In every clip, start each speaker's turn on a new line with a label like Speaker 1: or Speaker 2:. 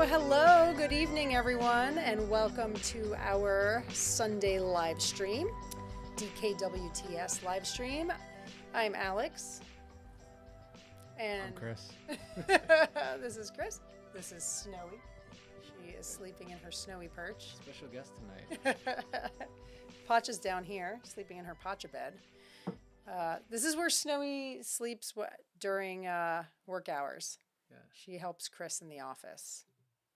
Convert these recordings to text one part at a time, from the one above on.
Speaker 1: Hello, good evening, everyone, and welcome to our Sunday live stream, DKWTS live stream. I'm Alex. And
Speaker 2: I'm Chris.
Speaker 1: This is Chris. This is Snowy. She is sleeping in her snowy perch.
Speaker 2: Special guest tonight.
Speaker 1: Pacha's down here, sleeping in her Pacha bed. This is where Snowy sleeps during work hours.
Speaker 2: Yeah.
Speaker 1: She helps Chris in the office.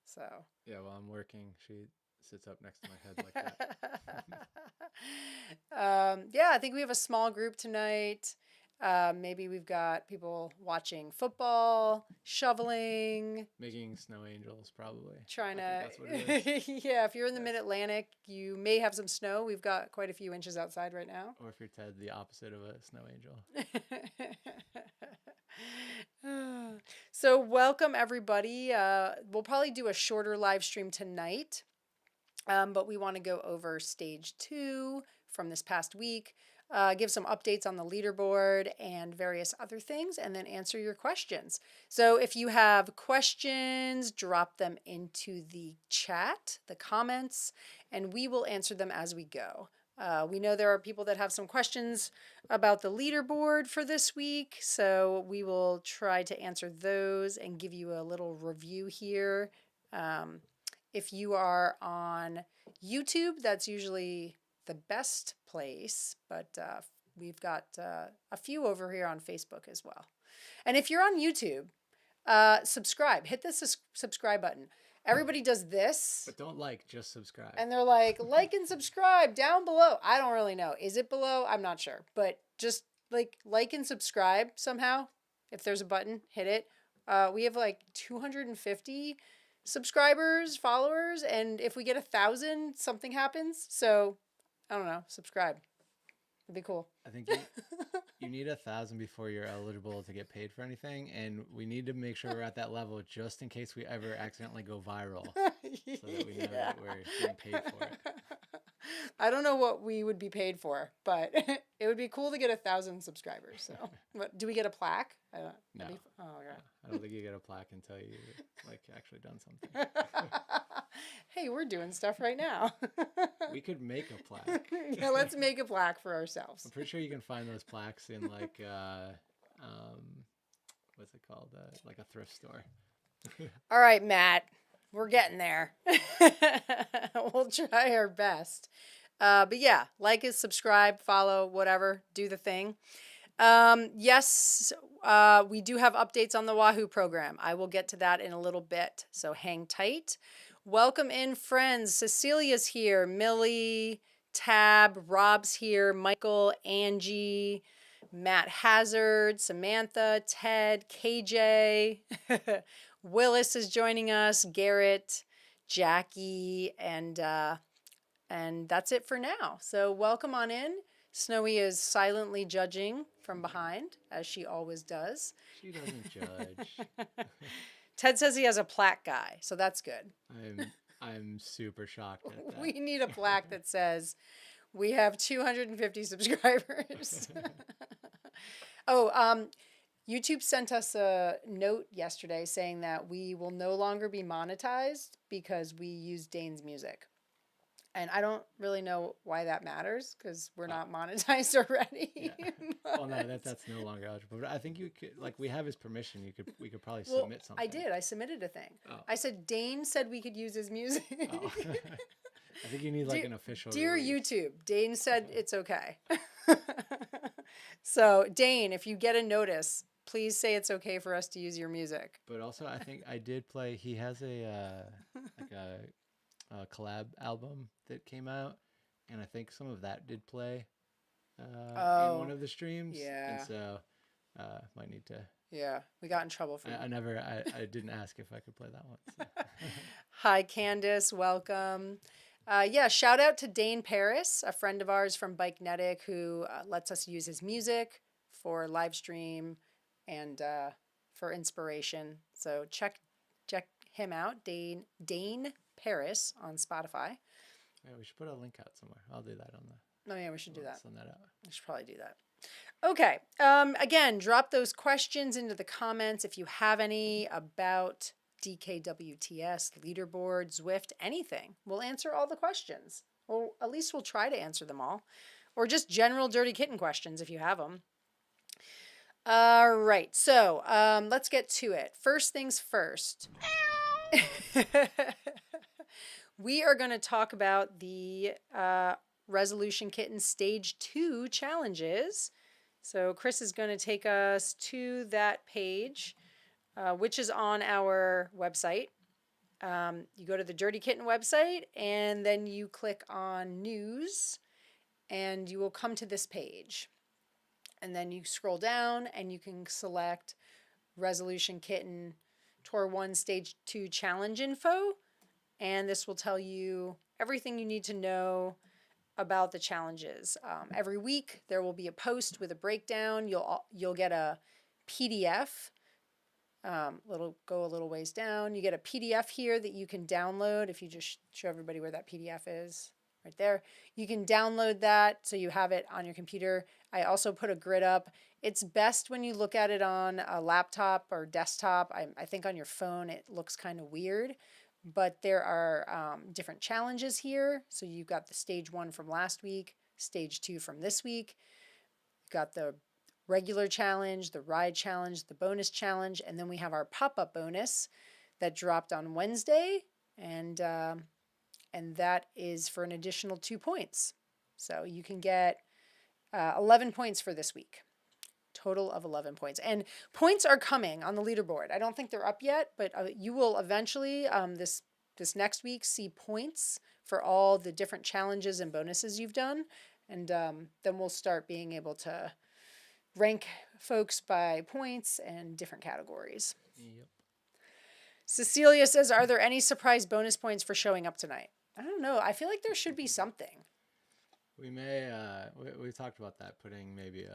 Speaker 1: So.
Speaker 2: Yeah, while I'm working, she sits up next to my head like that.
Speaker 1: I think we have a small group tonight. Maybe we've got people watching football, shoveling.
Speaker 2: Making snow angels, probably.
Speaker 1: Trying to.
Speaker 2: That's what it is.
Speaker 1: Yeah, if you're in the Mid-Atlantic, you may have some snow. We've got quite a few inches outside right now.
Speaker 2: Or if you're Ted, the opposite of a snow angel.
Speaker 1: So welcome, everybody. We'll probably do a shorter live stream tonight, but we want to go over stage 2 from this past week, give some updates on the leaderboard and various other things, and then answer your questions. So if you have questions, drop them into the chat, the comments, and we will answer them as we go. We know there are people that have some questions about the leaderboard for this week, so we will try to answer those and give you a little review here. If you are on YouTube, that's usually the best place, but we've got a few over here on Facebook as well. And if you're on YouTube, subscribe. Hit the subscribe button. Everybody does this.
Speaker 2: But don't just subscribe.
Speaker 1: And they're like and subscribe down below. I don't really know. Is it below? I'm not sure. But just like and subscribe somehow. If there's a button, hit it. We have 250 subscribers, followers. And if we get 1,000, something happens. So, I don't know. Subscribe. It'd be cool.
Speaker 2: I think you need 1,000 before you're eligible to get paid for anything, and we need to make sure we're at that level just in case we ever accidentally go viral, so that we know that we're getting paid for it.
Speaker 1: I don't know what we would be paid for, but it would be cool to get 1,000 subscribers. So, what, do we get a plaque?
Speaker 2: No.
Speaker 1: Okay.
Speaker 2: I don't think you get a plaque until you actually done something.
Speaker 1: Hey, we're doing stuff right now.
Speaker 2: We could make a plaque.
Speaker 1: Yeah, let's make a plaque for ourselves.
Speaker 2: I'm pretty sure you can find those plaques in what's it called? Like a thrift store.
Speaker 1: All right, Matt, we're getting there. We'll try our best. But yeah, subscribe, follow, whatever, do the thing. Yes, we do have updates on the Wahoo program. I will get to that in a little bit, so hang tight. Welcome in, friends. Cecilia's here. Millie, Tab, Rob's here. Michael, Angie, Matt Hazard, Samantha, Ted, KJ. Willis is joining us. Garrett, Jackie, and that's it for now. So welcome on in. Snowy is silently judging from behind, as she always does.
Speaker 2: She doesn't judge.
Speaker 1: Ted says he has a plaque guy, so that's good.
Speaker 2: I'm super shocked at that.
Speaker 1: We need a plaque that says we have 250 subscribers. YouTube sent us a note yesterday saying that we will no longer be monetized because we use Dane's music. And I don't really know why that matters because we're not monetized already.
Speaker 2: Yeah. Well, no, that's no longer eligible. But I think you could, we have his permission. We could probably submit something.
Speaker 1: I did. I submitted a thing.
Speaker 2: Oh.
Speaker 1: I said Dane said we could use his music.
Speaker 2: Oh. I think you need an official.
Speaker 1: Dear
Speaker 2: release.
Speaker 1: YouTube, Dane said it's okay. So Dane, if you get a notice, please say it's okay for us to use your music.
Speaker 2: But also, I think I did play. He has a collab album that came out, and I think some of that did play in one of the streams.
Speaker 1: Yeah.
Speaker 2: And so might need to.
Speaker 1: Yeah, we got in trouble for
Speaker 2: I didn't ask if I could play that one. So.
Speaker 1: Hi, Candace. Welcome. Shout out to Dane Paris, a friend of ours from Bikenetic who lets us use his music for live stream and for inspiration. So check him out, Dane Paris on Spotify.
Speaker 2: Yeah, we should put a link out somewhere. I'll do that on the.
Speaker 1: Oh yeah, we should do that.
Speaker 2: Send that out.
Speaker 1: We should probably do that. Okay. Again, drop those questions into the comments if you have any about DKWTS, leaderboard, Zwift, anything. We'll answer all the questions. Or at least we'll try to answer them all. Or just general Dirty Kitten questions if you have them. All right, so let's get to it. First things first. We are going to talk about the Resolution Kitten Stage 2 challenges. So Chris is going to take us to that page, which is on our website. You go to the Dirty Kitten website, and then you click on News, and you will come to this page. And then you scroll down, and you can select Resolution Kitten Tour 1 Stage 2 Challenge info. And this will tell you everything you need to know about the challenges. Every week there will be a post with a breakdown. You'll get a PDF. Go a little ways down. You get a PDF here that you can download. If you just show everybody where that PDF is, right there, you can download that so you have it on your computer. I also put a grid up. It's best when you look at it on a laptop or desktop. I think on your phone it looks kind of weird. But there are different challenges here. So you've got the stage 1 from last week, stage 2 from this week. You've got the regular challenge, the ride challenge, the bonus challenge, and then we have our pop-up bonus that dropped on Wednesday, and that is for an additional 2 points. So you can get 11 points for this week. Total of 11 points. And points are coming on the leaderboard. I don't think they're up yet, but you will eventually, this next week, see points for all the different challenges and bonuses you've done. And then we'll start being able to rank folks by points and different categories.
Speaker 2: Yep.
Speaker 1: Cecilia says, are there any surprise bonus points for showing up tonight? I don't know. I feel like there should be something.
Speaker 2: We may, we talked about that, putting maybe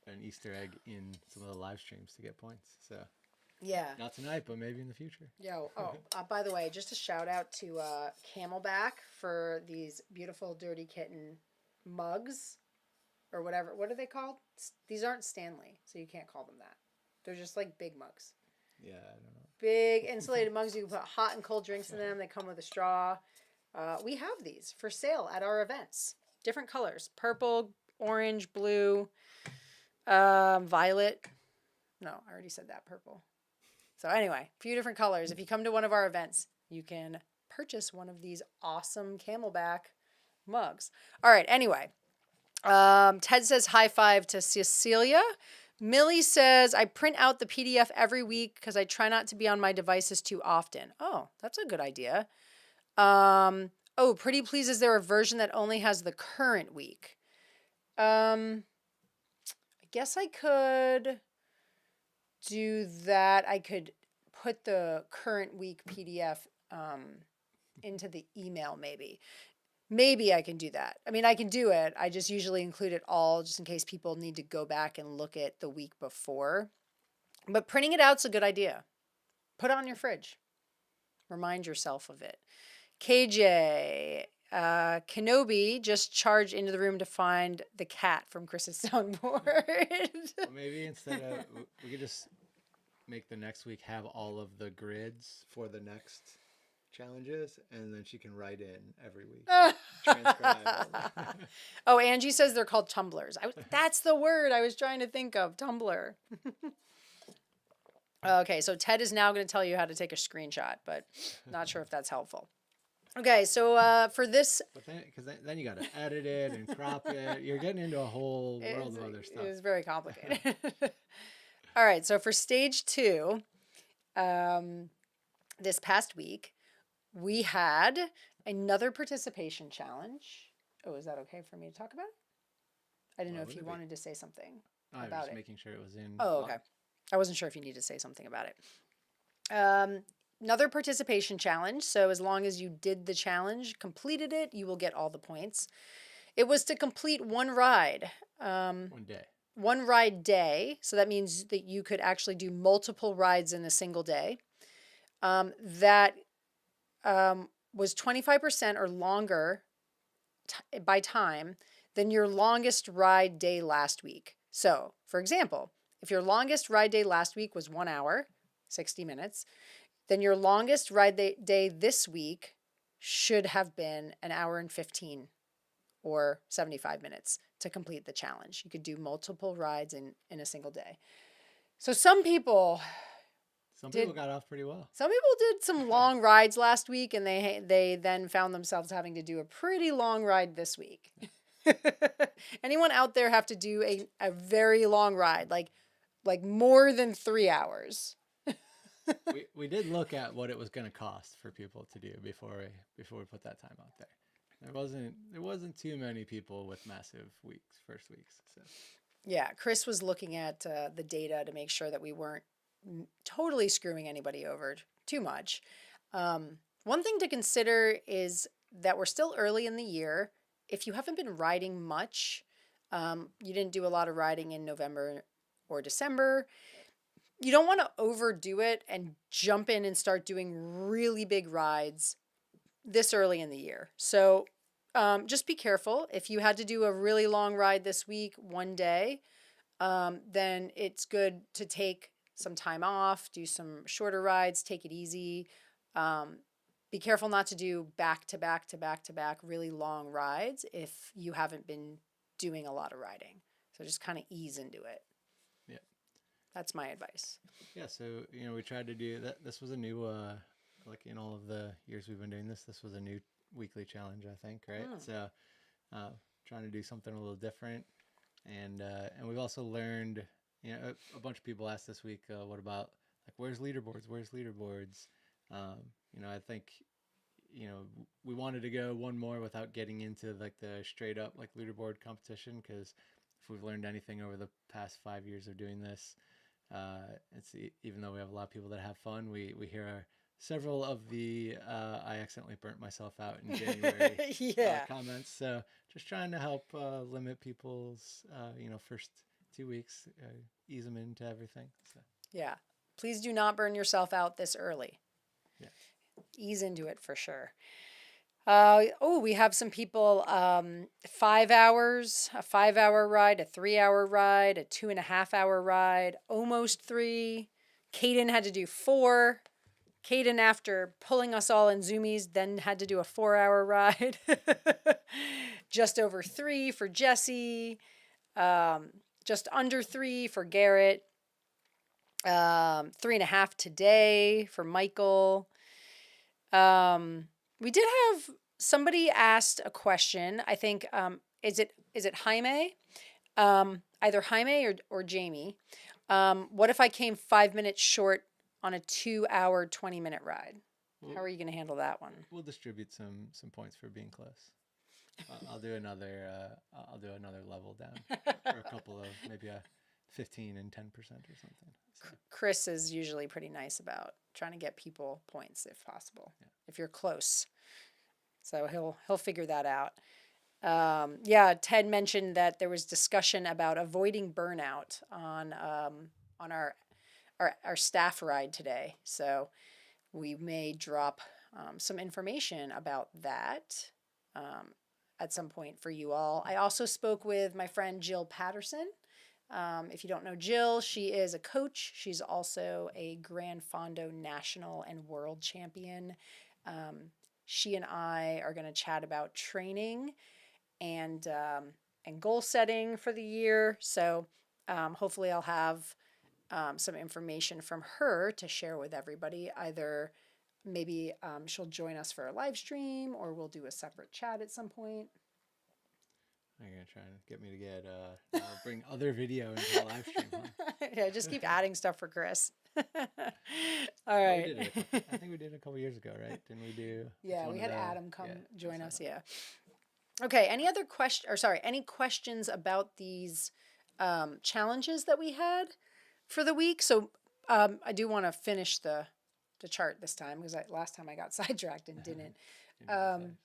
Speaker 2: an Easter egg in some of the live streams to get points. So
Speaker 1: yeah,
Speaker 2: not tonight, but maybe in the future.
Speaker 1: By the way, just a shout out to Camelback for these beautiful Dirty Kitten mugs or whatever. What are they called? These aren't Stanley, so you can't call them that. They're just like big mugs.
Speaker 2: Yeah, I don't know.
Speaker 1: Big insulated mugs. You can put hot and cold drinks in them. They come with a straw. We have these for sale at our events. Different colors: purple, orange, blue. Violet. No, I already said that. Purple. So anyway, a few different colors. If you come to one of our events, you can purchase one of these awesome Camelback mugs. All right. Anyway, Ted says high five to Cecilia. Millie says I print out the PDF every week because I try not to be on my devices too often. Oh, that's a good idea. Pretty please, is there a version that only has the current week? Guess I could do that. I could put the current week PDF into the email maybe. Maybe I can do that. I mean, I can do it. I just usually include it all just in case people need to go back and look at the week before. But printing it out's a good idea. Put it on your fridge. Remind yourself of it. KJ, Kenobi just charged into the room to find the cat from Chris's soundboard.
Speaker 2: Well, maybe instead of, we could just make the next week have all of the grids for the next challenges, and then she can write in every week. Transcribe.
Speaker 1: Oh, Angie says they're called tumblers. That's the word I was trying to think of, tumbler. Okay, so Ted is now going to tell you how to take a screenshot, but not sure if that's helpful. Okay, so for this...
Speaker 2: But then you got to edit it and crop it. You're getting into a whole world of other stuff.
Speaker 1: It was very complicated. All right, so for stage 2, this past week, we had another participation challenge. Oh, is that okay for me to talk about it? I didn't know if you wanted to say something about it.
Speaker 2: I was just making sure it was in.
Speaker 1: Oh, okay. I wasn't sure if you needed to say something about it. Another participation challenge. So as long as you did the challenge, completed it, you will get all the points. It was to complete one ride.
Speaker 2: One day.
Speaker 1: One ride day. So that means that you could actually do multiple rides in a single day. That was 25% or longer by time than your longest ride day last week. So, for example, if your longest ride day last week was 1 hour, 60 minutes, then your longest ride day this week should have been an hour and 15 or 75 minutes to complete the challenge. You could do multiple rides in a single day. So some people
Speaker 2: got off pretty well.
Speaker 1: Some people did some long rides last week, and they then found themselves having to do a pretty long ride this week. Anyone out there have to do a very long ride, like more than 3 hours?
Speaker 2: we did look at what it was going to cost for people to do before we put that time out there. There wasn't too many people with massive first weeks. So
Speaker 1: yeah, Chris was looking at the data to make sure that we weren't totally screwing anybody over too much. One thing to consider is that we're still early in the year. If you haven't been riding much, you didn't do a lot of riding in November or December, you don't want to overdo it and jump in and start doing really big rides this early in the year. So just be careful. If you had to do a really long ride this week, one day, then it's good to take some time off, do some shorter rides, take it easy. Be careful not to do back to back to back to back really long rides if you haven't been doing a lot of riding. So just kind of ease into it.
Speaker 2: Yeah.
Speaker 1: That's my advice.
Speaker 2: Yeah, so we tried to do that. This was a new like in all of the years we've been doing this was a new weekly challenge, I think, right? So trying to do something a little different. And we've also learned, a bunch of people asked this week, what about like where's leaderboards? I think we wanted to go one more without getting into like the straight up like leaderboard competition, because if we've learned anything over the past 5 years of doing this, even though we have a lot of people that have fun, we hear several of the I accidentally burnt myself out in January comments. So just trying to help limit people's first 2 weeks, ease them into everything. So
Speaker 1: yeah, please do not burn yourself out this early.
Speaker 2: Yeah,
Speaker 1: ease into it for sure. We have some people, 5 hours, a 5-hour ride, a 3-hour ride, a 2.5-hour ride, almost 3. Kitten had to do 4. Kitten, after pulling us all in zoomies, then had to do a 4-hour ride. Just over 3 for Jesse. Just under 3 for Garrett. 3.5 today for Michael. We did have somebody asked a question. I think is it Jaime? Either Jaime or Jamie. What if I came 5 minutes short on a 2-hour, 20-minute ride? How are you going to handle that one?
Speaker 2: We'll distribute some points for being close. I'll do another level down for a couple of maybe a 15 and 10% or something. So.
Speaker 1: Chris is usually pretty nice about trying to get people points if possible, if you're close. So he'll figure that out. Ted mentioned that there was discussion about avoiding burnout on our staff ride today. So we may drop some information about that at some point for you all. I also spoke with my friend Jill Patterson. If you don't know Jill, she is a coach. She's also a Gran Fondo national and world champion. She and I are going to chat about training and goal setting for the year. So hopefully I'll have some information from her to share with everybody. Either maybe she'll join us for a live stream, or we'll do a separate chat at some point.
Speaker 2: You're going to try and get me to bring other video into the live stream, huh?
Speaker 1: Yeah, just keep adding stuff for Chris. All right.
Speaker 2: I think we did it a couple years ago, right? Didn't we do?
Speaker 1: Yeah, we had Adam come join us. Yeah. Okay. Any other any questions about these challenges that we had for the week? So I do want to finish the chart this time, because last time I got sidetracked and didn't.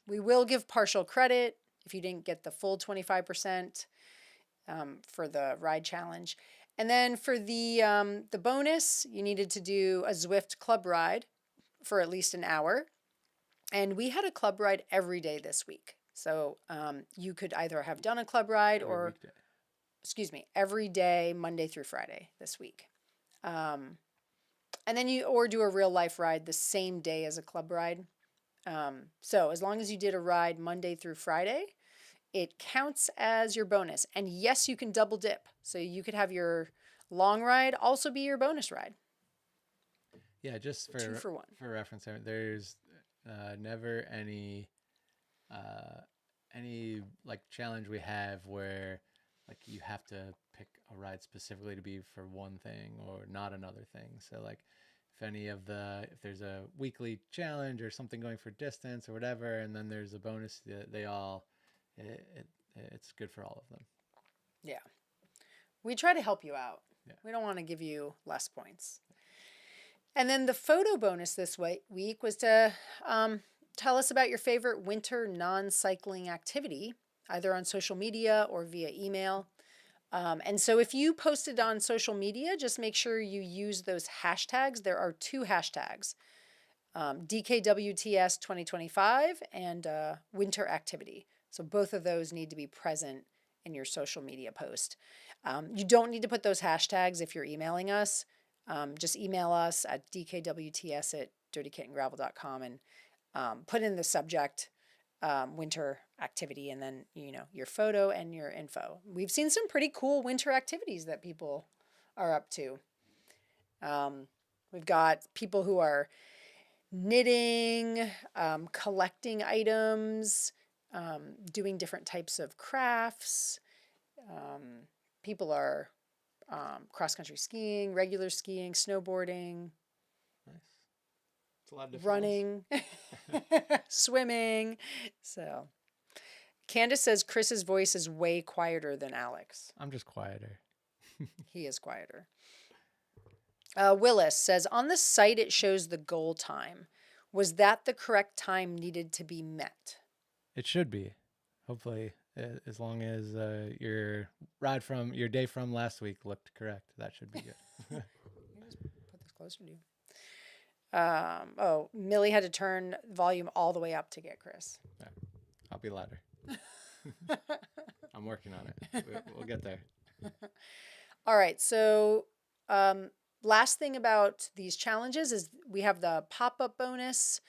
Speaker 1: We will give partial credit if you didn't get the full 25% for the ride challenge. And then for the bonus, you needed to do a Zwift club ride for at least an hour. And we had a club ride every day this week. So you could either have done a club ride every day, Monday through Friday this week. And And then or do a real life ride the same day as a club ride. So as long as you did a ride Monday through Friday, it counts as your bonus. And yes, you can double dip. So you could have your long ride also be your bonus ride.
Speaker 2: Yeah, just
Speaker 1: 2 for 1.
Speaker 2: For reference, there's never any like challenge we have where like you have to pick a ride specifically to be for one thing or not another thing. So like if there's a weekly challenge or something going for distance or whatever, and then there's a bonus, it's good for all of them.
Speaker 1: Yeah. We try to help you out.
Speaker 2: Yeah.
Speaker 1: We don't want to give you less points. And then the photo bonus this week was to tell us about your favorite winter non-cycling activity, either on social media or via email. And so if you posted on social media, just make sure you use those hashtags. There are 2 hashtags, DKWTS 2025 and winter activity. So both of those need to be present in your social media post. You don't need to put those hashtags if you're emailing us. Just email us at dkwts@dirtykittengravel.com and put in the subject winter activity and then, your photo and your info. We've seen some pretty cool winter activities that people are up to. We've got people who are knitting, collecting items, doing different types of crafts. People are cross-country skiing, regular skiing, snowboarding.
Speaker 2: Nice. It's a lot of different
Speaker 1: running, swimming. So Candace says Chris's voice is way quieter than Alex.
Speaker 2: I'm just quieter.
Speaker 1: He is quieter. Willis says, on the site it shows the goal time. Was that the correct time needed to be met?
Speaker 2: It should be. Hopefully, as long as your day from last week looked correct, that should be good.
Speaker 1: Let me just put this closer to you. Millie had to turn volume all the way up to get Chris.
Speaker 2: Yeah, I'll be louder. I'm working on it. We'll get there.
Speaker 1: All right. So last thing about these challenges is we have the pop-up bonus,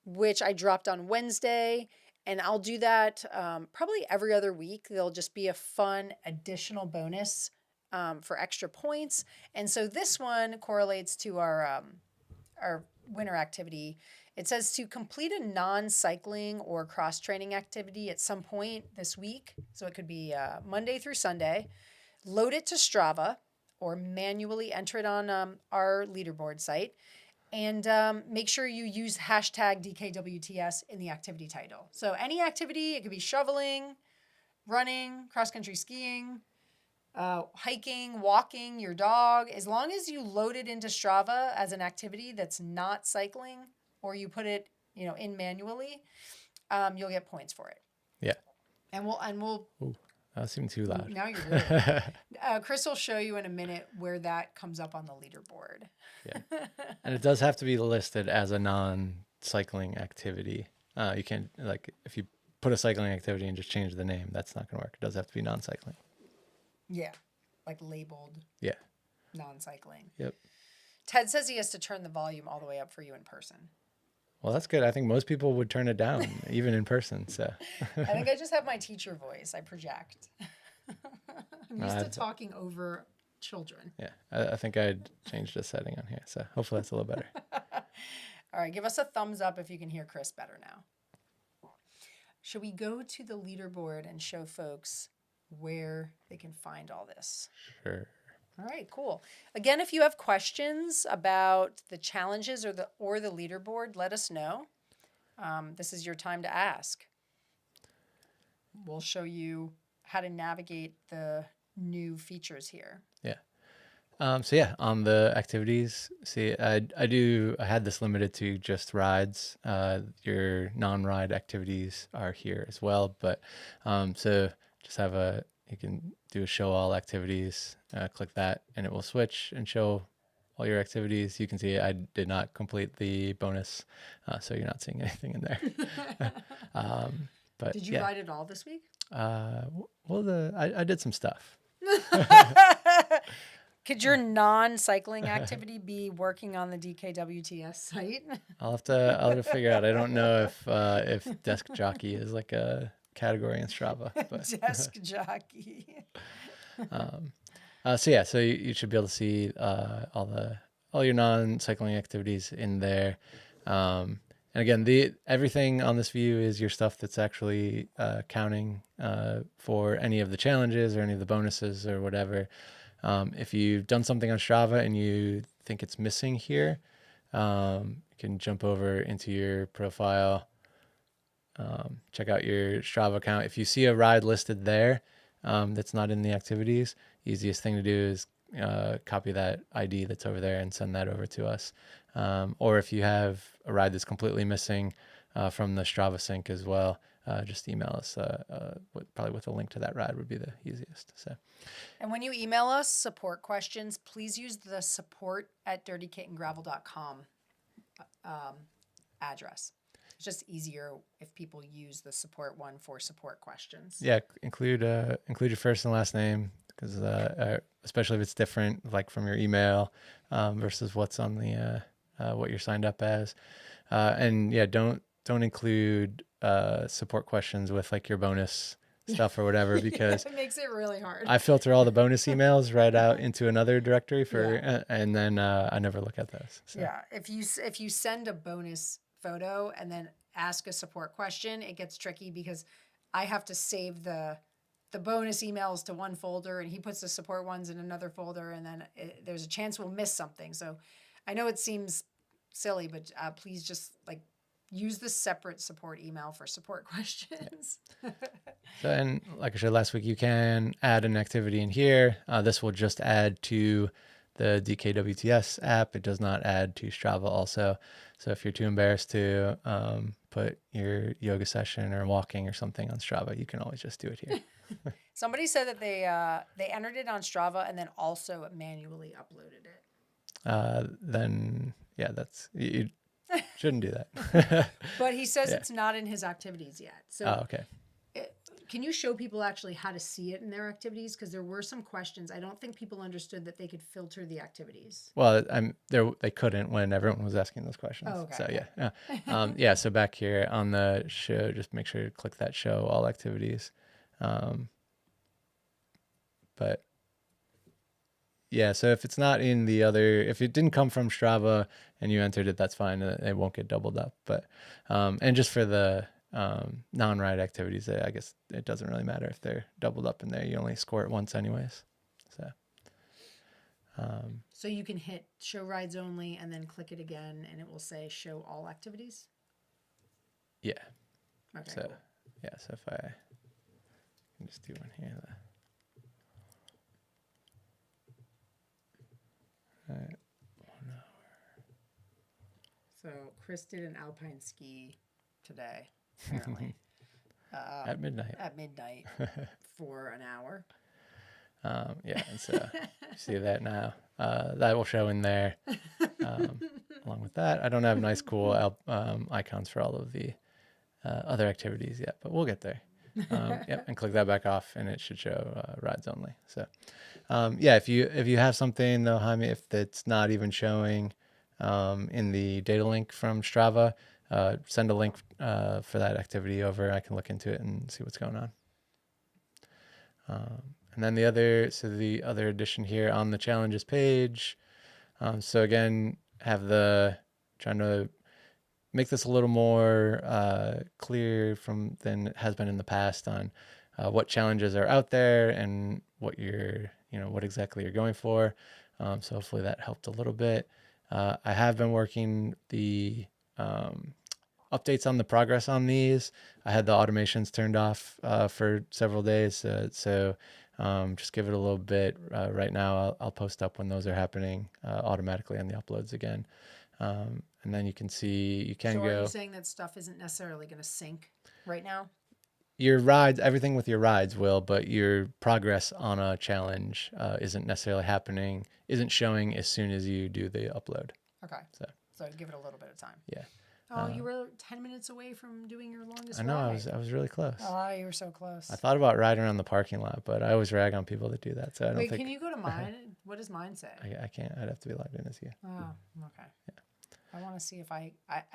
Speaker 1: which I dropped on Wednesday. And I'll do that probably every other week. There'll just be a fun additional bonus for extra points. And so this one correlates to our winter activity. It says to complete a non-cycling or cross-training activity at some point this week. So it could be Monday through Sunday. Load it to Strava or manually enter it on our leaderboard site. And make sure you use hashtag DKWTS in the activity title. So any activity, it could be shoveling, running, cross-country skiing, hiking, walking, your dog. As long as you load it into Strava as an activity that's not cycling or you put it, in manually, you'll get points for it.
Speaker 2: Yeah.
Speaker 1: And we'll
Speaker 2: Ooh, that was even too loud.
Speaker 1: Now you're really Chris will show you in a minute where that comes up on the leaderboard.
Speaker 2: Yeah. And it does have to be listed as a non-cycling activity. You can't, if you put a cycling activity and just change the name, that's not going to work. It does have to be non-cycling.
Speaker 1: Yeah. Like labeled.
Speaker 2: Yeah.
Speaker 1: Non-cycling.
Speaker 2: Yep.
Speaker 1: Ted says he has to turn the volume all the way up for you in person.
Speaker 2: Well, that's good. I think most people would turn it down, even in person. So
Speaker 1: I think I just have my teacher voice. I project. I'm used to talking over children.
Speaker 2: Yeah, I think I'd change the setting on here. So hopefully that's a little better.
Speaker 1: All right, give us a thumbs up if you can hear Chris better now. Should we go to the leaderboard and show folks where they can find all this?
Speaker 2: Sure.
Speaker 1: All right, cool. Again, if you have questions about the challenges or the leaderboard, let us know. This is your time to ask. We'll show you how to navigate the new features here.
Speaker 2: Yeah. So yeah, on the activities, I had this limited to just rides. Your non-ride activities are here as well, but so just you can do a show all activities, click that and it will switch and show all your activities. You can see I did not complete the bonus, so you're not seeing anything in there. But
Speaker 1: did you ride it all this week?
Speaker 2: Well, I did some stuff.
Speaker 1: Could your non-cycling activity be working on the DKWTS site?
Speaker 2: I'll have to figure out. I don't know if desk jockey is like a category in Strava, but
Speaker 1: Desk jockey.
Speaker 2: so yeah, so you should be able to see all your non-cycling activities in there. And again, everything on this view is your stuff that's actually counting for any of the challenges or any of the bonuses or whatever. If you've done something on Strava and you think it's missing here, you can jump over into your profile, check out your Strava account. If you see a ride listed there that's not in the activities, easiest thing to do is copy that ID that's over there and send that over to us. Or if you have a ride that's completely missing from the Strava sync as well, just email us. Probably with a link to that ride would be the easiest. So.
Speaker 1: And when you email us support questions, please use the support@dirtykittengravel.com address. It's just easier if people use the support one for support questions.
Speaker 2: Yeah, include your first and last name, because especially if it's different, like from your email versus what's on the what you're signed up as, and yeah, don't include support questions with like your bonus stuff or whatever, because
Speaker 1: it makes it really hard.
Speaker 2: I filter all the bonus emails right out into another directory and then I never look at those. So.
Speaker 1: Yeah, if you send a bonus photo and then ask a support question, it gets tricky because I have to save the bonus emails to one folder and he puts the support ones in another folder, and then there's a chance we'll miss something. So I know it seems silly, but please just like use the separate support email for support questions.
Speaker 2: Yeah. So, and like I said last week, you can add an activity in here. This will just add to the DKWTS app. It does not add to Strava also. So if you're too embarrassed to put your yoga session or walking or something on Strava, you can always just do it here.
Speaker 1: Somebody said that they entered it on Strava and then also manually uploaded it.
Speaker 2: Then yeah, you shouldn't do that.
Speaker 1: But he says it's not in his activities yet. So
Speaker 2: okay.
Speaker 1: Can you show people actually how to see it in their activities? Because there were some questions. I don't think people understood that they could filter the activities.
Speaker 2: Well, they couldn't when everyone was asking those questions.
Speaker 1: Oh, okay.
Speaker 2: So yeah. So back here on the show, just make sure to click that show all activities. But yeah, so if it's not in if it didn't come from Strava and you entered it, that's fine. It won't get doubled up. But and just for the non-ride activities, I guess it doesn't really matter if they're doubled up in there. You only score it once anyways.
Speaker 1: So you can hit show rides only and then click it again and it will say show all activities?
Speaker 2: Yeah.
Speaker 1: Okay,
Speaker 2: so
Speaker 1: cool.
Speaker 2: Yeah, so if I can just do one here. All right.
Speaker 1: So Chris did an alpine ski today, apparently.
Speaker 2: At midnight.
Speaker 1: At midnight for an hour.
Speaker 2: Yeah, and so you see that now. That will show in there. Along with that, I don't have nice, cool icons for all of the other activities yet, but we'll get there. Yep, and click that back off, and it should show rides only. So, yeah, if you have something though, Jaime, if it's not even showing in the data link from Strava, send a link for that activity over. I can look into it and see what's going on. And then the other addition here on the challenges page. So again, trying to make this a little more clear than it has been in the past on what challenges are out there and what what exactly you're going for. So hopefully that helped a little bit. I have been working the updates on the progress on these. I had the automations turned off for several days. So just give it a little bit. Right now, I'll post up when those are happening automatically on the uploads again. And then you can see, you can
Speaker 1: go.
Speaker 2: So
Speaker 1: are you saying that stuff isn't necessarily going to sync right now?
Speaker 2: Your rides, everything with your rides will, but your progress on a challenge isn't necessarily isn't showing as soon as you do the upload.
Speaker 1: Okay.
Speaker 2: So
Speaker 1: give it a little bit of time.
Speaker 2: Yeah.
Speaker 1: Oh, you were 10 minutes away from doing your longest
Speaker 2: I know,
Speaker 1: ride.
Speaker 2: I was really close.
Speaker 1: Oh, you were so close.
Speaker 2: I thought about riding around the parking lot, but I always rag on people that do that. So I don't
Speaker 1: Wait,
Speaker 2: think.
Speaker 1: can you go to mine? What does mine say?
Speaker 2: I can't. I'd have to be logged in as you.
Speaker 1: Oh, okay. I want to see if I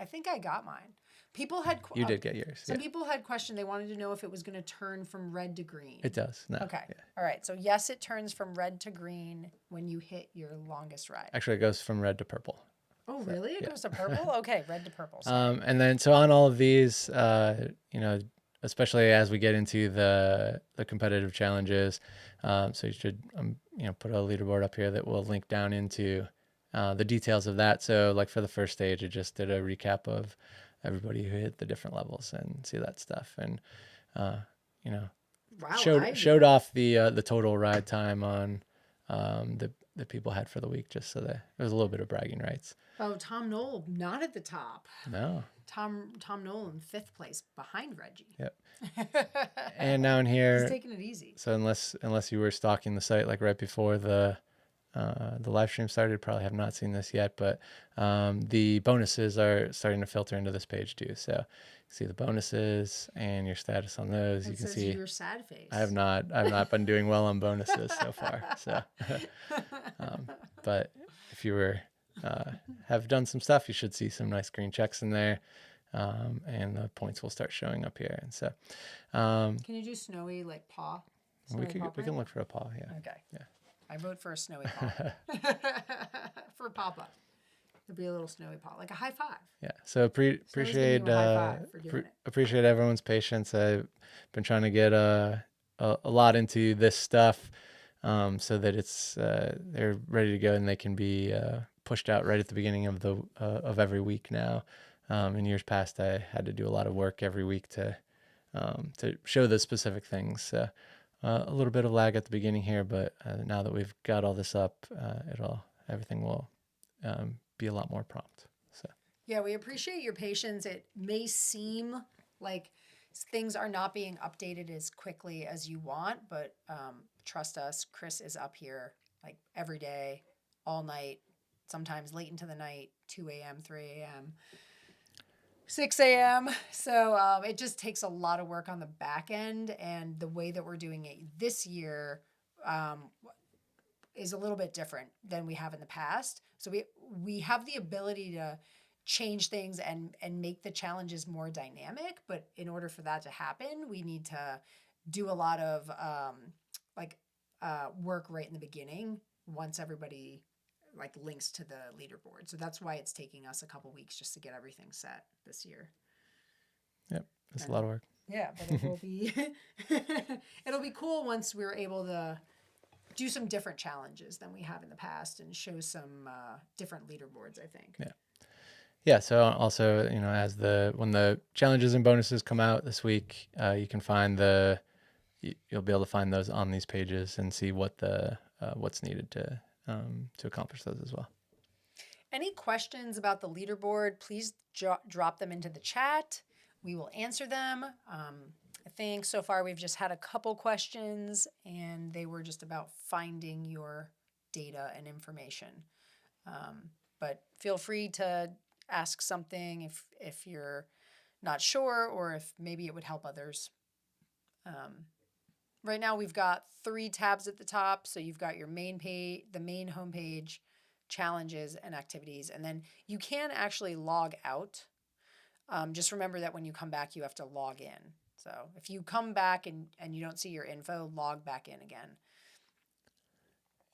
Speaker 1: think I got mine. People had
Speaker 2: You did get yours.
Speaker 1: some people had questioned. They wanted to know if it was going to turn from red to green.
Speaker 2: It does. No.
Speaker 1: Okay.
Speaker 2: Yeah.
Speaker 1: All right. So yes, it turns from red to green when you hit your longest ride.
Speaker 2: Actually, it goes from red to purple.
Speaker 1: Oh, really? It goes to purple? Okay, red to purple.
Speaker 2: And then so on all of these, especially as we get into the competitive challenges, so you should put a leaderboard up here that will link down into the details of that. So like for the first stage, it just did a recap of everybody who hit the different levels and see that stuff, and
Speaker 1: Wow,
Speaker 2: showed off the total ride time on that people had for the week, just so that it was a little bit of bragging rights.
Speaker 1: Oh, Tom Knoll not at the top.
Speaker 2: No.
Speaker 1: Tom Knoll in 5th place behind Reggie.
Speaker 2: Yep. And down here,
Speaker 1: he's taking it easy.
Speaker 2: So unless you were stalking the site like right before the live stream started, probably have not seen this yet, but the bonuses are starting to filter into this page too. So you see the bonuses and your status on those. You can see
Speaker 1: your sad face.
Speaker 2: I have not been doing well on bonuses so far. So, but if you were have done some stuff, you should see some nice green checks in there, and the points will start showing up here. And so,
Speaker 1: can you do snowy like paw?
Speaker 2: we can look for a paw. Yeah.
Speaker 1: Okay.
Speaker 2: Yeah.
Speaker 1: I vote for a snowy paw. For Papa. It'd be a little snowy paw, like a high five.
Speaker 2: Yeah. So appreciate appreciate everyone's patience. I've been trying to get a lot into this stuff, so that it's they're ready to go and they can be pushed out right at the beginning of every week now. In years past, I had to do a lot of work every week to show the specific things. So a little bit of lag at the beginning here, but now that we've got all this up, everything will be a lot more prompt. So
Speaker 1: yeah, we appreciate your patience. It may seem like things are not being updated as quickly as you want, but trust us, Chris is up here like every day, all night, sometimes late into the night, 2 a.m., 3 a.m., 6 a.m. So it just takes a lot of work on the back end, and the way that we're doing it this year is a little bit different than we have in the past. So we have the ability to change things and make the challenges more dynamic, but in order for that to happen, we need to do a lot of work right in the beginning once everybody like links to the leaderboard. So that's why it's taking us a couple weeks just to get everything set this year.
Speaker 2: Yep, it's a lot of work.
Speaker 1: Yeah, but it will be it'll be cool once we're able to do some different challenges than we have in the past and show some different leaderboards, I think.
Speaker 2: Yeah. Yeah. So also, as when the challenges and bonuses come out this week, you can find you'll be able to find those on these pages and see what's needed to accomplish those as well.
Speaker 1: Any questions about the leaderboard, please drop them into the chat. We will answer them. I think so far we've just had a couple questions, and they were just about finding your data and information. But feel free to ask something if you're not sure, or if maybe it would help others. Right now we've got 3 tabs at the top. So you've got your main page, the main homepage, challenges and activities, and then you can actually log out. Just remember that when you come back, you have to log in. So if you come back and you don't see your info, log back in again.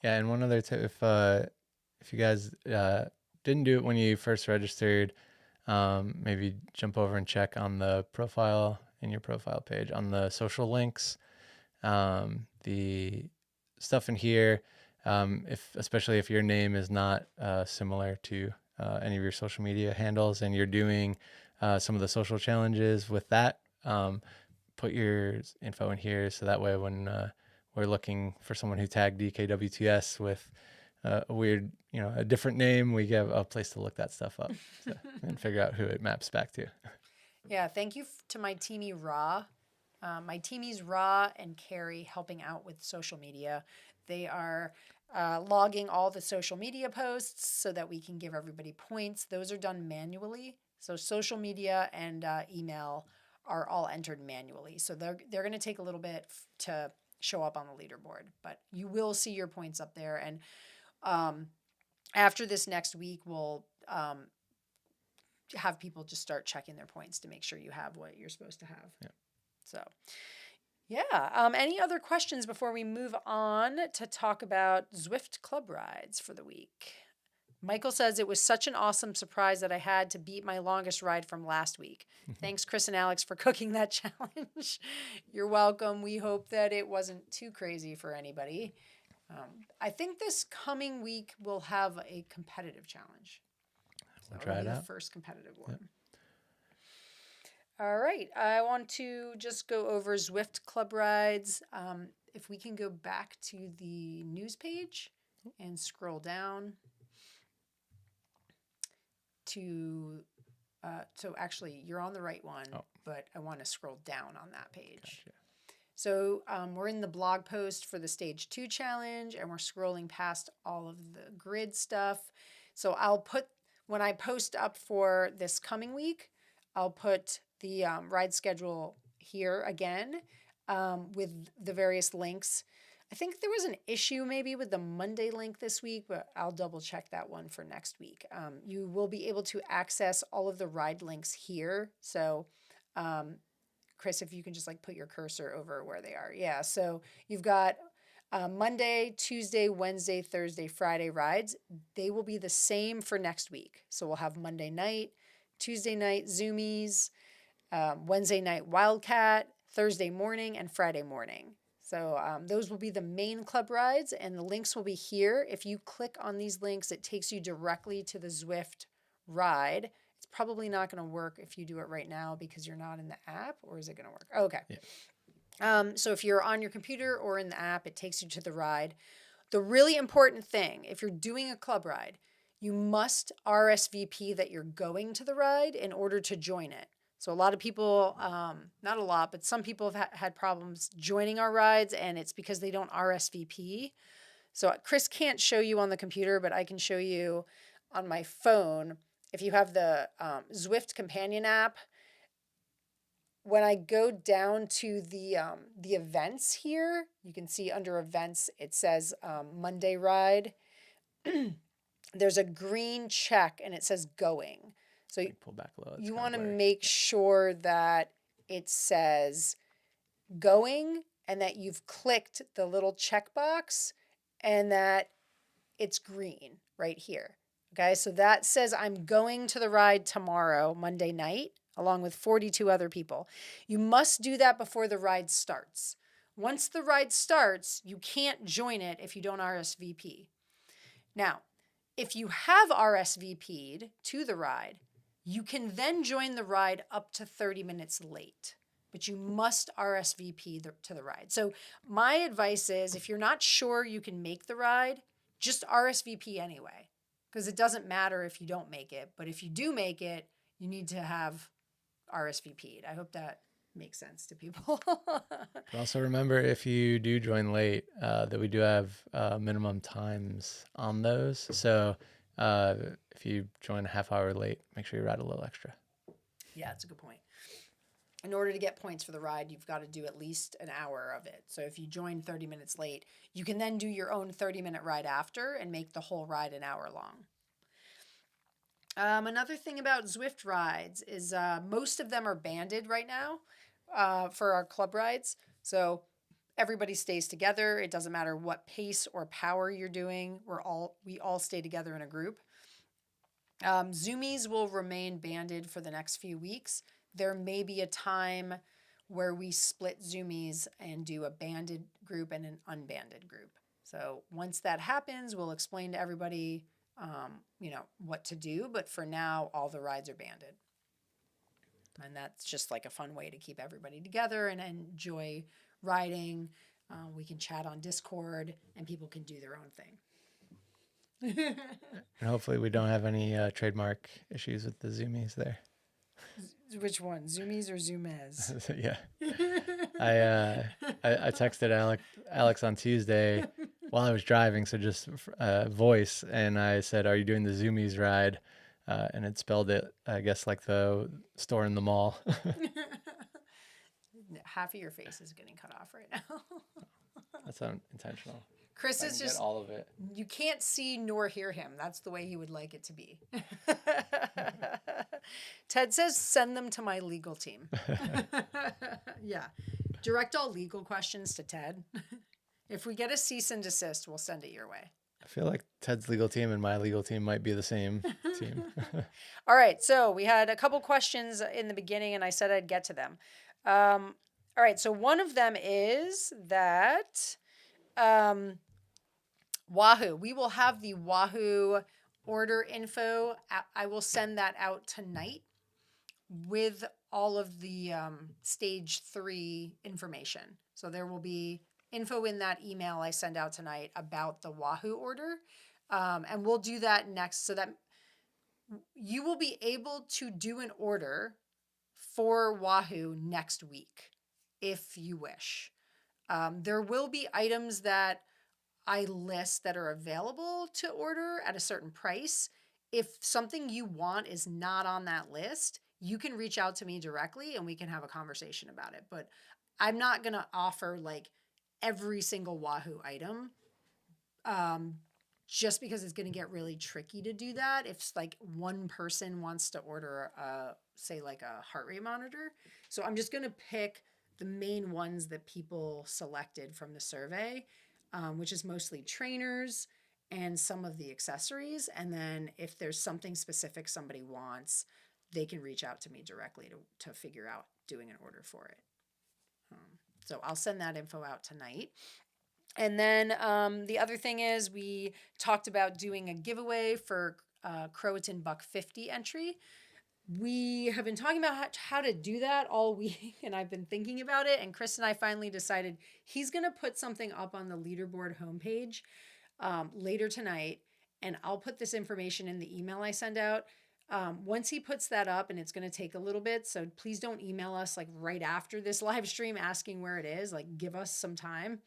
Speaker 2: Yeah, and one other tip, if you guys didn't do it when you first registered, maybe jump over and check on the profile in your profile page on the social links. The stuff in here, especially if your name is not similar to any of your social media handles, and you're doing some of the social challenges with that, put your info in here, so that way when we're looking for someone who tagged DKWTS with a weird, a different name, we have a place to look that stuff up and figure out who it maps back to.
Speaker 1: Yeah, thank you to my teamie Ra. My teamies Ra and Carrie helping out with social media. They are logging all the social media posts so that we can give everybody points. Those are done manually So social media and email are all entered manually. So they're going to take a little bit to show up on the leaderboard, but you will see your points up there. And after this next week, we'll have people just start checking their points to make sure you have what you're supposed to have.
Speaker 2: Yeah.
Speaker 1: So, yeah. Any other questions before we move on to talk about Zwift club rides for the week? Michael says it was such an awesome surprise that I had to beat my longest ride from last week. Thanks, Chris and Alex, for cooking that challenge. You're welcome. We hope that it wasn't too crazy for anybody. I think this coming week we'll have a competitive challenge.
Speaker 2: We'll try it out.
Speaker 1: The first competitive one. Yep. All right. I want to just go over Zwift club rides. If we can go back to the news page and scroll down to, so actually you're on the right one, but I want to scroll down on that page. Gotcha. So we're in the blog post for the Stage 2 challenge, and we're scrolling past all of the grid stuff. So I'll put, when I post up for this coming week, I'll put the ride schedule here again with the various links. I think there was an issue maybe with the Monday link this week, but I'll double check that one for next week. You will be able to access all of the ride links here. So Chris, if you can just like put your cursor over where they are. Yeah, so you've got Monday, Tuesday, Wednesday, Thursday, Friday rides. They will be the same for next week. So we'll have Monday night, Tuesday night Zoomies, Wednesday night Wildcat, Thursday morning, and Friday morning. So those will be the main club rides, and the links will be here. If you click on these links, it takes you directly to the Zwift ride. It's probably not going to work if you do it right now because you're not in the app, or is it going to work? Oh, okay. Yeah. So if you're on your computer or in the app, it takes you to the ride. The really important thing, if you're doing a club ride, you must RSVP that you're going to the ride in order to join it. So a lot of people, not a lot, but some people have had problems joining our rides, and it's because they don't RSVP. So Chris can't show you on the computer, but I can show you on my phone. If you have the Zwift companion app, when I go down to the events here, you can see under events, it says Monday ride. There's a green check and it says going. So
Speaker 2: pull back a little.
Speaker 1: You want to make sure that it says going and that you've clicked the little checkbox and that it's green right here. Okay, so that says I'm going to the ride tomorrow, Monday night, along with 42 other people. You must do that before the ride starts. Once the ride starts, you can't join it if you don't RSVP. Now, if you have RSVP'd to the ride, you can then join the ride up to 30 minutes late, but you must RSVP to the ride. So my advice is if you're not sure you can make the ride, just RSVP anyway, because it doesn't matter if you don't make it. But if you do make it, you need to have RSVP'd. I hope that makes sense to people.
Speaker 2: Also remember, if you do join late, that we do have minimum times on those. So if you join a half hour late, make sure you ride a little extra.
Speaker 1: Yeah, that's a good point. In order to get points for the ride, you've got to do at least an hour of it. So if you join 30 minutes late, you can then do your own 30-minute ride after and make the whole ride an hour long. Another thing about Zwift rides is most of them are banded right now for our club rides. So everybody stays together. It doesn't matter what pace or power you're doing. We all stay together in a group. Zoomies will remain banded for the next few weeks. There may be a time where we split Zoomies and do a banded group and an unbanded group. So once that happens, we'll explain to everybody, what to do. But for now, all the rides are banded. And that's just like a fun way to keep everybody together and enjoy riding. We can chat on Discord and people can do their own thing.
Speaker 2: And hopefully we don't have any trademark issues with the Zoomies there.
Speaker 1: Which one? Zoomies or Zoomez?
Speaker 2: Yeah. I texted Alex on Tuesday while I was driving, so just voice, and I said, "Are you doing the Zoomies ride?" and it spelled it, I guess, like the store in the mall.
Speaker 1: Half of your face is getting cut off right now.
Speaker 2: That's unintentional.
Speaker 1: Chris
Speaker 2: I
Speaker 1: is
Speaker 2: can get
Speaker 1: just,
Speaker 2: all of it.
Speaker 1: you can't see nor hear him. That's the way he would like it to be. Ted says, send them to my legal team. Yeah. Direct all legal questions to Ted. If we get a cease and desist, we'll send it your way.
Speaker 2: I feel like Ted's legal team and my legal team might be the same team.
Speaker 1: All right. So we had a couple questions in the beginning, and I said I'd get to them. All right. So one of them is that Wahoo. We will have the Wahoo order info. I will send that out tonight with all of the stage 3 information. So there will be info in that email I send out tonight about the Wahoo order. And we'll do that next so that you will be able to do an order for Wahoo next week if you wish. There will be items that I list that are available to order at a certain price. If something you want is not on that list, you can reach out to me directly and we can have a conversation about it. But I'm not going to offer like every single Wahoo item just because it's going to get really tricky to do that. If like one person wants to order, say like a heart rate monitor. So I'm just going to pick the main ones that people selected from the survey, which is mostly trainers and some of the accessories. And then if there's something specific somebody wants, they can reach out to me directly to figure out doing an order for it. So I'll send that info out tonight. And then the other thing is we talked about doing a giveaway for Croatan Buck 50 entry. We have been talking about how to do that all week, and I've been thinking about it. And Chris and I finally decided he's going to put something up on the leaderboard homepage later tonight, and I'll put this information in the email I send out. Once he puts that up, and it's going to take a little bit, so please don't email us like right after this live stream asking where it is. Like, give us some time.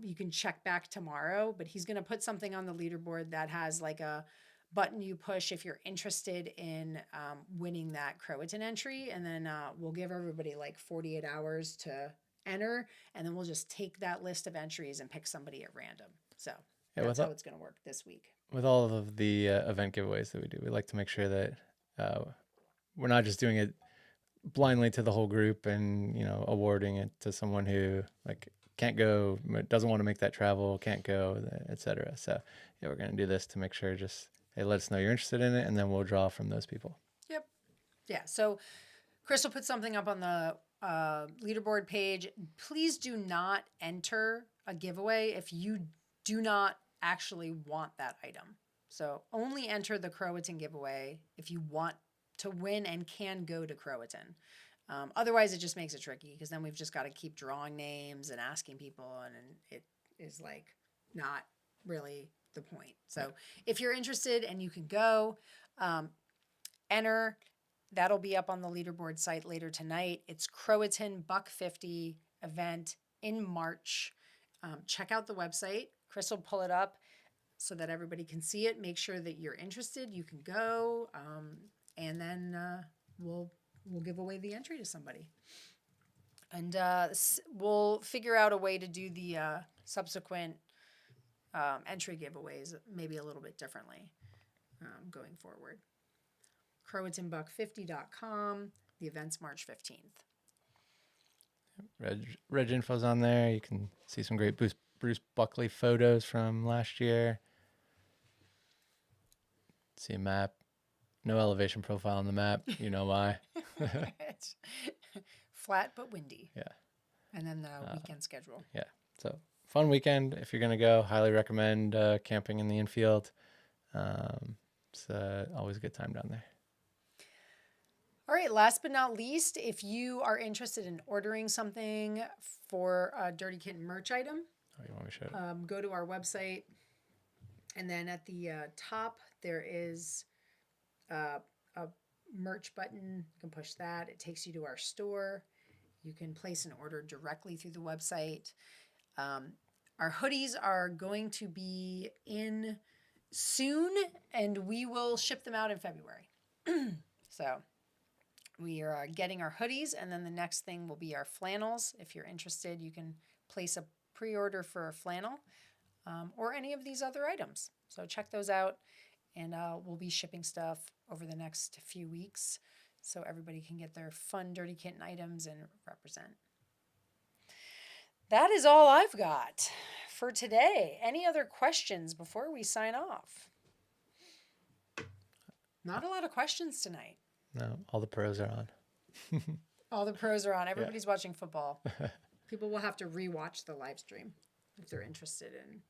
Speaker 1: You can check back tomorrow, but he's going to put something on the leaderboard that has like a button you push if you're interested in winning that Croatan entry. And then we'll give everybody like 48 hours to enter. And then we'll just take that list of entries and pick somebody at random. So that's how it's going to work this week.
Speaker 2: With all of the event giveaways that we do, we like to make sure that we're not just doing it blindly to the whole group and, you know, awarding it to someone who like can't go, doesn't want to make that travel, can't go, etc. So yeah, we're going to do this to make sure just, hey, let us know you're interested in it, and then we'll draw from those people.
Speaker 1: Yep. Yeah. So Chris will put something up on the leaderboard page. Please do not enter a giveaway if you do not actually want that item. So only enter the Croatan giveaway if you want to win and can go to Croatan. Otherwise, it just makes it tricky because then we've just got to keep drawing names and asking people, and it is like not really the point. So if you're interested and you can go, enter. That'll be up on the leaderboard site later tonight. It's Croatan Buck 50 event in March. Check out the website. Chris will pull it up so that everybody can see it. Make sure that you're interested. You can go, and then we'll give away the entry to somebody. And we'll figure out a way to do the subsequent entry giveaways maybe a little bit differently going forward. CroatanBuck50.com. The event's March 15th.
Speaker 2: Reg info's on there. You can see some great Bruce Buckley photos from last year. See a map. No elevation profile on the map. You know why.
Speaker 1: It's flat but windy.
Speaker 2: Yeah.
Speaker 1: And then the weekend schedule.
Speaker 2: Yeah. So fun weekend. If you're going to go, highly recommend camping in the infield. It's always a good time down there.
Speaker 1: All right, last but not least, if you are interested in ordering something for a Dirty Kitten merch item,
Speaker 2: you want me to show it?
Speaker 1: Go to our website, and then at the top there is a merch button. You can push that. It takes you to our store. You can place an order directly through the website. Our hoodies are going to be in soon, and we will ship them out in February. So we are getting our hoodies, and then the next thing will be our flannels. If you're interested, you can place a pre-order for a flannel or any of these other items. So check those out, and we'll be shipping stuff over the next few weeks so everybody can get their fun Dirty Kitten items and represent. That is all I've got for today. Any other questions before we sign off? Not a lot of questions tonight.
Speaker 2: No, all the pros are on.
Speaker 1: All the pros are on. Everybody's watching football. People will have to rewatch the live stream if they're interested in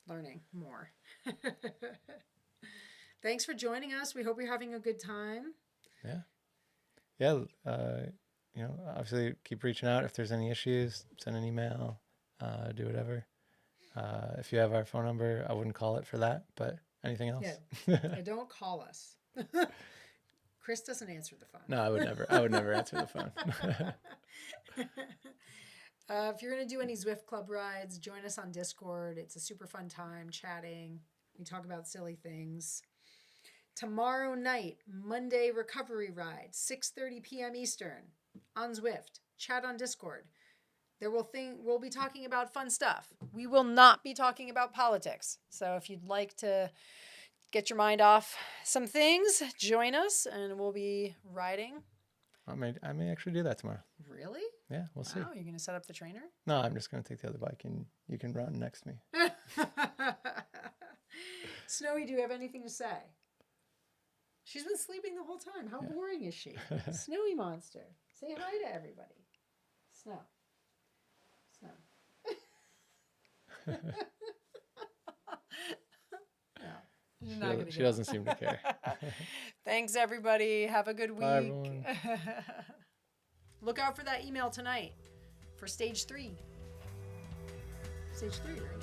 Speaker 1: learning more. Thanks for joining us. We hope you're having a good time.
Speaker 2: Yeah. Obviously keep reaching out if there's any issues. Send an email. Do whatever. If you have our phone number, I wouldn't call it for that, but anything else?
Speaker 1: Yeah. Don't call us. Chris doesn't answer the phone.
Speaker 2: No, I would never answer the phone.
Speaker 1: If you're going to do any Zwift Club rides, join us on Discord. It's a super fun time chatting. We talk about silly things. Tomorrow night, Monday recovery ride, 6:30 p.m. Eastern on Zwift. Chat on Discord. We'll be talking about fun stuff. We will not be talking about politics. So if you'd like to get your mind off some things, join us, and we'll be riding.
Speaker 2: I may actually do that tomorrow.
Speaker 1: Really?
Speaker 2: Yeah, we'll see.
Speaker 1: Wow, you're going to set up the trainer?
Speaker 2: No, I'm just going to take the other bike, and you can run next to me.
Speaker 1: Snowy, do you have anything to say? She's been sleeping the whole time. How boring is she? Snowy monster. Say hi to everybody. Snow. No,
Speaker 2: she doesn't seem to care.
Speaker 1: Thanks, everybody. Have a good week.
Speaker 2: Bye, everyone.
Speaker 1: Look out for that email tonight for stage 3. Stage 3, right?